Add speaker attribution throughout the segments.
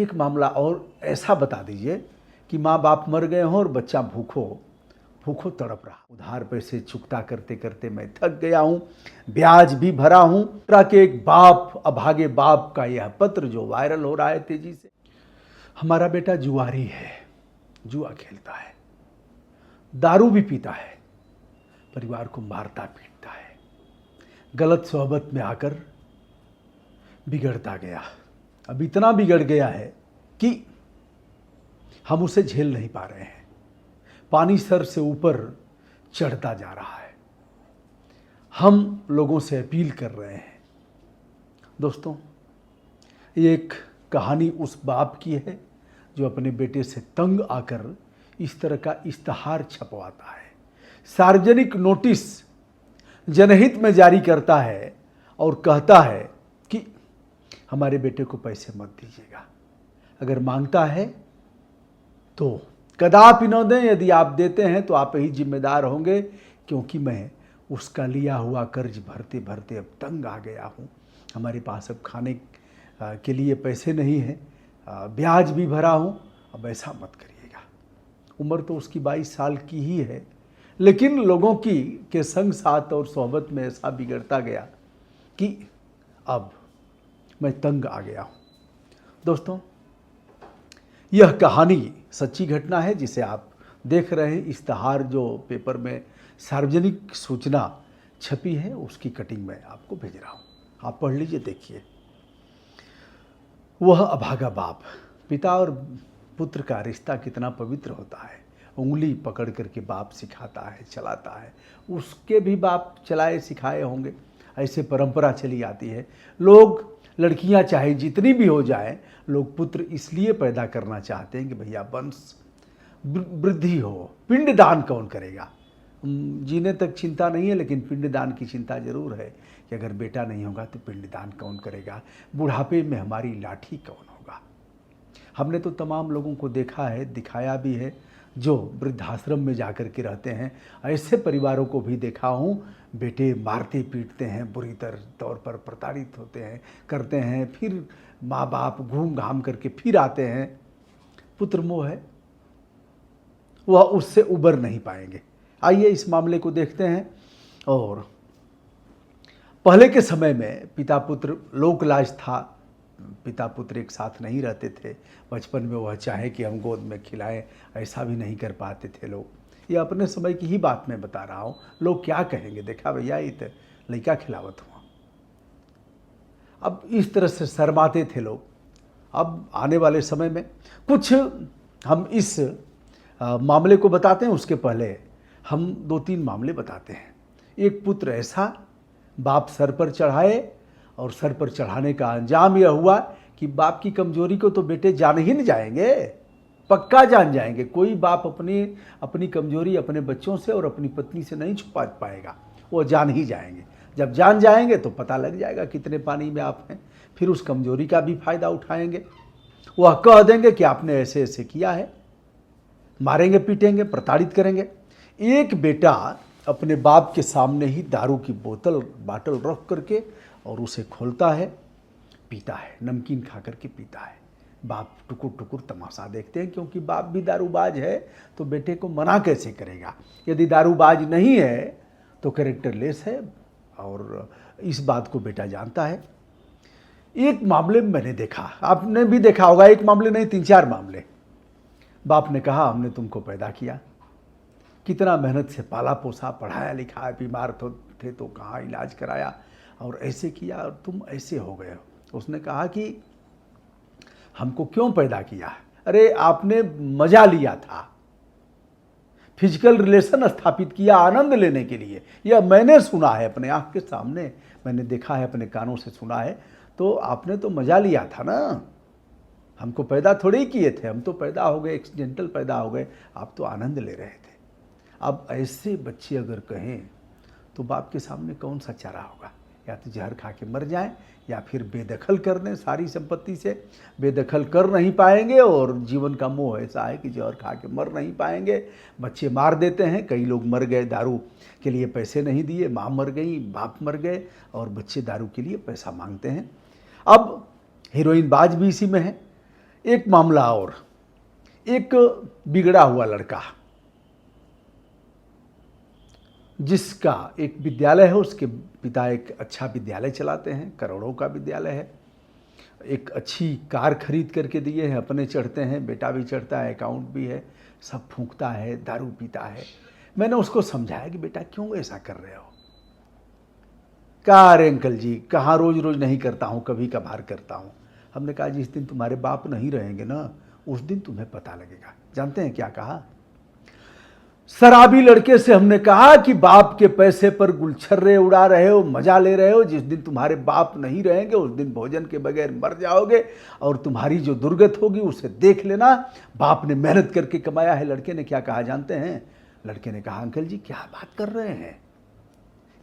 Speaker 1: एक मामला और ऐसा बता दीजिए कि माँ बाप मर गए हों और बच्चा भूखो भूखो तड़प रहा, उधार पैसे चुकता करते करते मैं थक गया हूँ, ब्याज भी भरा हूँ। तरह के एक बाप अभागे बाप का यह पत्र जो वायरल हो रहा है तेजी से। हमारा बेटा जुआरी है, जुआ खेलता है, दारू भी पीता है, परिवार को मारता पीटता है, गलत सोहबत में आकर बिगड़ता गया। अब इतना बिगड़ गया है कि हम उसे झेल नहीं पा रहे हैं, पानी सर से ऊपर चढ़ता जा रहा है। हम लोगों से अपील कर रहे हैं। दोस्तों, ये एक कहानी उस बाप की है जो अपने बेटे से तंग आकर इस तरह का इश्तहार छपवाता है, सार्वजनिक नोटिस जनहित में जारी करता है और कहता है कि हमारे बेटे को पैसे मत दीजिएगा, अगर मांगता है तो कदापि न दें, यदि आप देते हैं तो आप ही जिम्मेदार होंगे, क्योंकि मैं उसका लिया हुआ कर्ज भरते भरते अब तंग आ गया हूँ। हमारे पास अब खाने के लिए पैसे नहीं हैं, ब्याज भी भरा हूँ, अब ऐसा मत करिएगा। उम्र तो उसकी 22 साल की ही है, लेकिन लोगों के संग साथ और सोहबत में ऐसा बिगड़ता गया कि अब मैं तंग आ गया हूँ। दोस्तों, यह कहानी सच्ची घटना है जिसे आप देख रहे हैं। इश्तहार जो पेपर में सार्वजनिक सूचना छपी है उसकी कटिंग मैं आपको भेज रहा हूँ, आप पढ़ लीजिए, देखिए। वह अभागा बाप, पिता और पुत्र का रिश्ता कितना पवित्र होता है। उंगली पकड़ करके बाप सिखाता है, चलाता है, उसके भी बाप चलाए सिखाए होंगे, ऐसे परंपरा चली आती है। लोग, लड़कियां चाहे जितनी भी हो जाएं, लोग पुत्र इसलिए पैदा करना चाहते हैं कि भैया वंश वृद्धि हो। पिंडदान कौन करेगा? जीने तक चिंता नहीं है, लेकिन पिंडदान की चिंता जरूर है कि अगर बेटा नहीं होगा तो पिंडदान कौन करेगा, बुढ़ापे में हमारी लाठी कौन होगा। हमने तो तमाम लोगों को देखा है, दिखाया भी है, जो वृद्धाश्रम में जाकर के रहते हैं। ऐसे परिवारों को भी देखा हूँ, बेटे मारते पीटते हैं, बुरी तौर पर प्रताड़ित होते हैं, करते हैं, फिर माँ बाप घूम घाम करके फिर आते हैं। पुत्र मोह है, वह उससे उबर नहीं पाएंगे। आइए इस मामले को देखते हैं। और पहले के समय में पिता पुत्र लोकलाज था, पिता पुत्र एक साथ नहीं रहते थे। बचपन में वह चाहे कि हम गोद में खिलाएं, ऐसा भी नहीं कर पाते थे लोग। ये अपने समय की ही बात मैं बता रहा हूँ। लोग क्या कहेंगे, देखा भैया ये तो लड़का खिलावत हुआ। अब इस तरह से शर्माते थे लोग। अब आने वाले समय में कुछ हम इस मामले को बताते हैं, उसके पहले हम 2-3 मामले बताते हैं। एक पुत्र ऐसा, बाप सर पर चढ़ाए और सर पर चढ़ाने का अंजाम यह हुआ कि बाप की कमजोरी को तो बेटे जान ही नहीं जाएंगे, पक्का जान जाएंगे। कोई बाप अपनी कमजोरी अपने बच्चों से और अपनी पत्नी से नहीं छुपा पाएगा, वो जान ही जाएंगे। जब जान जाएंगे तो पता लग जाएगा कितने पानी में आप हैं, फिर उस कमजोरी का भी फायदा उठाएंगे। वह कह देंगे कि आपने ऐसे ऐसे किया है, मारेंगे, पीटेंगे, प्रताड़ित करेंगे। एक बेटा अपने बाप के सामने ही दारू की बाटल रख करके और उसे खोलता है, पीता है, नमकीन खा करके पीता है। बाप टुकुर टुकुर तमाशा देखते हैं, क्योंकि बाप भी दारूबाज है तो बेटे को मना कैसे करेगा। यदि दारूबाज नहीं है तो कैरेक्टरलेस है, और इस बात को बेटा जानता है। एक मामले में मैंने देखा, आपने भी देखा होगा, एक मामले नहीं 3-4 मामले। बाप ने कहा हमने तुमको पैदा किया, कितना मेहनत से पाला पोसा, पढ़ाया लिखाया, बीमार थे तो कहाँ इलाज कराया और ऐसे किया, और तुम ऐसे हो गए हो। उसने कहा कि हमको क्यों पैदा किया? अरे आपने मजा लिया था, फिजिकल रिलेशन स्थापित किया आनंद लेने के लिए। यह मैंने सुना है, अपने आँख के सामने मैंने देखा है, अपने कानों से सुना है। तो आपने तो मजा लिया था ना, हमको पैदा थोड़े ही किए थे, हम तो पैदा हो गए, एक्सीडेंटल पैदा हो गए, आप तो आनंद ले रहे थे। अब ऐसे बच्चे अगर कहें तो बाप के सामने कौन सा चारा होगा? या तो जहर खा के मर जाएं, या फिर बेदखल कर दें सारी संपत्ति से। बेदखल कर नहीं पाएंगे, और जीवन का मोह ऐसा है कि जहर खा के मर नहीं पाएंगे। बच्चे मार देते हैं, कई लोग मर गए, दारू के लिए पैसे नहीं दिए, माँ मर गई, बाप मर गए, और बच्चे दारू के लिए पैसा मांगते हैं। अब हीरोइन बाज भी इसी में है। एक मामला और, एक बिगड़ा हुआ लड़का जिसका एक विद्यालय है, उसके पिता एक अच्छा विद्यालय चलाते हैं, करोड़ों का विद्यालय है, एक अच्छी कार खरीद करके दिए हैं, अपने चढ़ते हैं, बेटा भी चढ़ता है, अकाउंट भी है, सब फूंकता है, दारू पीता है। मैंने उसको समझाया कि बेटा क्यों ऐसा कर रहे हो? कहा अरे अंकल जी कहाँ रोज रोज नहीं करता हूँ, कभी कभार करता हूँ। हमने कहा जिस दिन तुम्हारे बाप नहीं रहेंगे ना, उस दिन तुम्हें पता लगेगा। जानते हैं क्या कहा? शराबी लड़के से हमने कहा कि बाप के पैसे पर गुलछर्रे उड़ा रहे हो, मजा ले रहे हो, जिस दिन तुम्हारे बाप नहीं रहेंगे उस दिन भोजन के बगैर मर जाओगे और तुम्हारी जो दुर्गत होगी उसे देख लेना। बाप ने मेहनत करके कमाया है। लड़के ने क्या कहा जानते हैं? लड़के ने कहा अंकल जी क्या बात कर रहे हैं,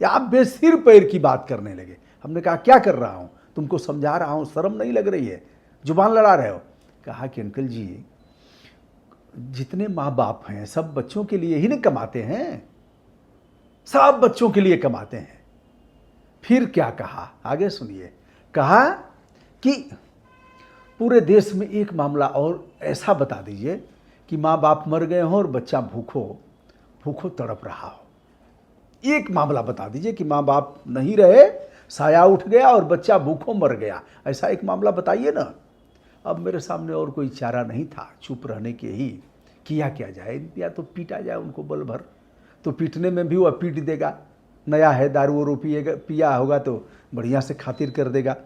Speaker 1: या आप बेसिर पैर की बात करने लगे। हमने कहा क्या कर रहा हूं, तुमको समझा रहा हूं, शर्म नहीं लग रही है, जुबान लड़ा रहे हो? कहा कि अंकल जी जितने माँ बाप हैं सब बच्चों के लिए ही नहीं कमाते हैं, सब बच्चों के लिए कमाते हैं। फिर क्या कहा आगे सुनिए। कहा कि पूरे देश में एक मामला और ऐसा बता दीजिए कि माँ बाप मर गए हों और बच्चा भूखो भूखो तड़प रहा हो। एक मामला बता दीजिए कि माँ बाप नहीं रहे, साया उठ गया और बच्चा भूखों मर गया, ऐसा एक मामला बताइए ना। अब मेरे सामने और कोई चारा नहीं था, चुप रहने के ही। किया क्या जाए, या तो पीटा जाए उनको बल भर, तो पीटने में भी वह पीट देगा, नया है दारू वारू पिएगा, पिया होगा तो बढ़िया से खातिर कर देगा।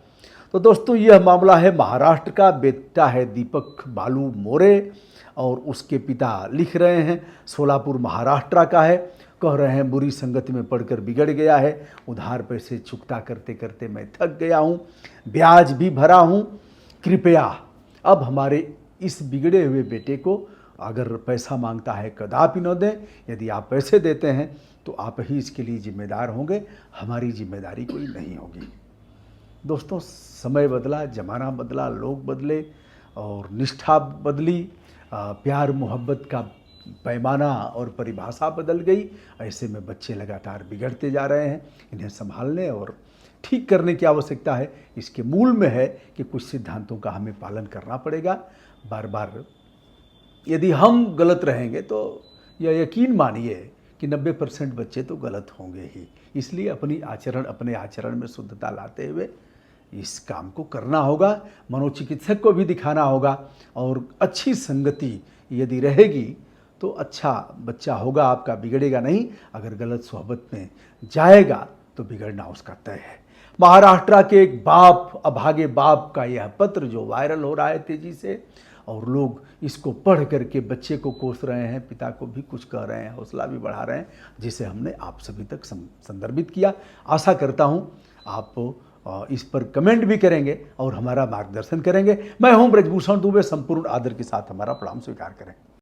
Speaker 1: तो दोस्तों यह मामला है महाराष्ट्र का। बेटा है दीपक बालू मोरे और उसके पिता लिख रहे हैं सोलापुर महाराष्ट्र का है। कह रहे हैं बुरी संगत में पड़कर बिगड़ गया है, उधार पैसे चुकता करते करते मैं थक गया हूँ, ब्याज भी भरा हूँ, कृपया अब हमारे इस बिगड़े हुए बेटे को अगर पैसा मांगता है कदापि न दें। यदि आप पैसे देते हैं तो आप ही इसके लिए जिम्मेदार होंगे, हमारी जिम्मेदारी कोई नहीं होगी। दोस्तों समय बदला, ज़माना बदला, लोग बदले और निष्ठा बदली, प्यार मोहब्बत का पैमाना और परिभाषा बदल गई। ऐसे में बच्चे लगातार बिगड़ते जा रहे हैं। इन्हें संभालने और ठीक करने की आवश्यकता है। इसके मूल में है कि कुछ सिद्धांतों का हमें पालन करना पड़ेगा। बार बार यदि हम गलत रहेंगे तो यह यकीन मानिए कि 90% बच्चे तो गलत होंगे ही। इसलिए अपने आचरण में शुद्धता लाते हुए इस काम को करना होगा। मनोचिकित्सक को भी दिखाना होगा और अच्छी संगति यदि रहेगी तो अच्छा बच्चा होगा आपका, बिगड़ेगा नहीं। अगर गलत सोहबत में जाएगा तो बिगड़ना उसका तय है। महाराष्ट्र के एक बाप, अभागे बाप का यह पत्र जो वायरल हो रहा है तेजी से, और लोग इसको पढ़ करके बच्चे को कोस रहे हैं, पिता को भी कुछ कह रहे हैं, हौसला भी बढ़ा रहे हैं, जिसे हमने आप सभी तक संदर्भित किया। आशा करता हूँ आप इस पर कमेंट भी करेंगे और हमारा मार्गदर्शन करेंगे। मैं हूँ ब्रजभूषण दुबे, संपूर्ण आदर के साथ हमारा प्रणाम स्वीकार करें।